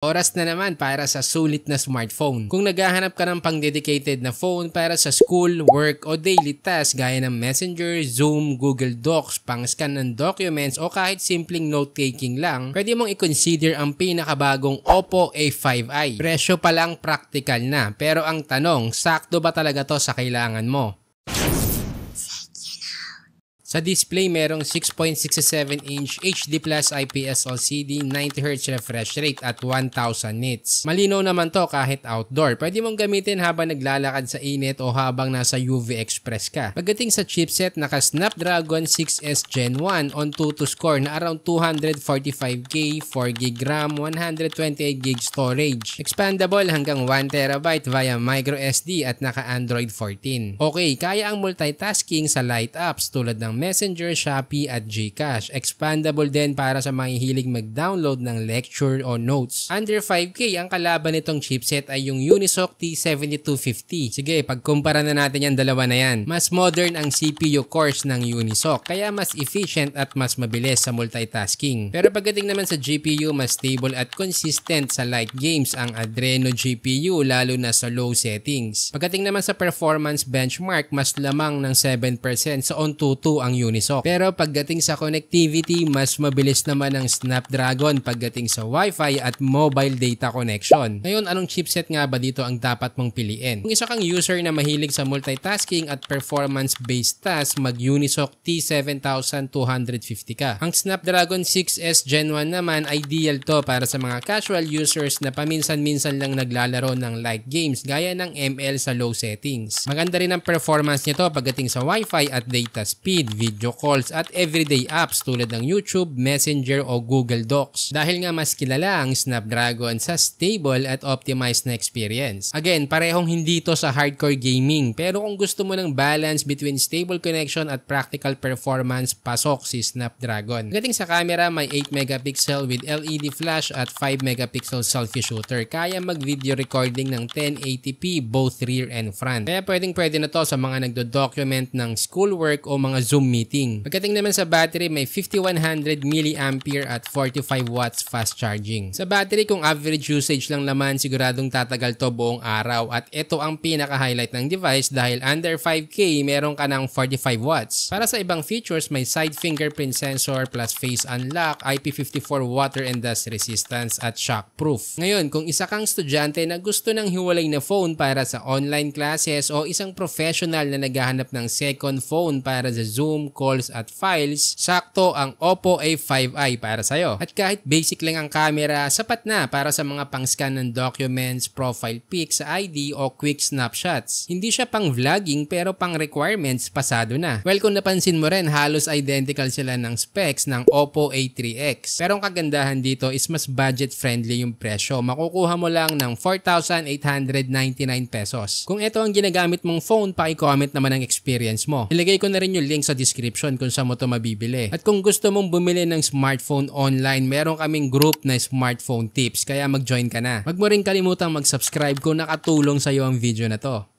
Oras na naman para sa sulit na smartphone. Kung naghahanap ka ng pang-dedicated na phone para sa school, work o daily tasks gaya ng Messenger, Zoom, Google Docs, pang-scan ng documents o kahit simpleng note-taking lang, pwede mong i-consider ang pinakabagong Oppo A5i. Presyo pa lang practical na, pero ang tanong, sakto ba talaga to sa kailangan mo? Sa display, merong 6.67-inch HD Plus IPS LCD, 90Hz refresh rate at 1000 nits. Malinaw naman to kahit outdoor. Pwede mong gamitin habang naglalakad sa init o habang nasa UV Express ka. Pagdating sa chipset, naka Snapdragon 6S Gen 1 on 2 to score na around 245K, 4GB RAM, 128GB storage. Expandable hanggang 1TB via microSD at naka Android 14. Okay, kaya ang multitasking sa light apps tulad ng Messenger, Shopee at GCash. Expandable din para sa mga hilig mag-download ng lecture o notes. Under 5K, ang kalaban nitong chipset ay yung Unisoc T7250. Sige, pagkumpara na natin yung dalawa na yan. Mas modern ang CPU cores ng Unisoc, kaya mas efficient at mas mabilis sa multitasking. Pero pagdating naman sa GPU, mas stable at consistent sa light games ang Adreno GPU, lalo na sa low settings. Pagdating naman sa performance benchmark, mas lamang ng 7% sa Antutu ang Unisoc. Pero pagdating sa connectivity, mas mabilis naman ang Snapdragon pagdating sa Wi-Fi at mobile data connection. Ngayon, anong chipset nga ba dito ang dapat mong piliin? Kung isa kang user na mahilig sa multitasking at performance-based tasks, mag-Unisoc T7250 ka. Ang Snapdragon 6S Gen 1 naman, ideal to para sa mga casual users na paminsan-minsan lang naglalaro ng light games gaya ng ML sa low settings. Maganda rin ang performance nito pagdating sa Wi-Fi at data speed, video calls at everyday apps tulad ng YouTube, Messenger o Google Docs. Dahil nga mas kilala ang Snapdragon sa stable at optimized na experience. Again, parehong hindi to sa hardcore gaming, pero kung gusto mo ng balance between stable connection at practical performance, pasok si Snapdragon. Pagdating sa camera, may 8MP with LED flash at 5MP selfie shooter. Kaya mag-video recording ng 1080p both rear and front. Kaya pwede na to sa mga nagdo-document ng schoolwork o mga Zoom meeting. Pagdating naman sa battery, may 5100 mAh at 45 watts fast charging. Sa battery, kung average usage lang naman, siguradong tatagal to buong araw. At ito ang pinaka-highlight ng device dahil under 5K, meron ka ng 45 watts. Para sa ibang features, may side fingerprint sensor plus face unlock, IP54 water and dust resistance at shockproof. Ngayon, kung isa kang estudyante na gusto ng hiwalay na phone para sa online classes o isang professional na naghahanap ng second phone para sa Zoom, calls at files, sakto ang Oppo A5i para sa'yo. At kahit basic lang ang camera, sapat na para sa mga pang-scan ng documents, profile pics sa ID o quick snapshots. Hindi siya pang vlogging pero pang requirements pasado na. Well, kung napansin mo rin, halos identical sila ng specs ng Oppo A3X. Pero ang kagandahan dito is mas budget friendly yung presyo. Makukuha mo lang ng 4,899 pesos. Kung ito ang ginagamit mong phone, paki-comment naman ang experience mo. Ilagay ko na rin yung link sa description kung saan mo ito mabibili. At kung gusto mong bumili ng smartphone online, meron kaming group na smartphone tips, kaya mag-join ka na. Wag mo rin kalimutang mag-subscribe kung nakatulong sa iyo ang video na to.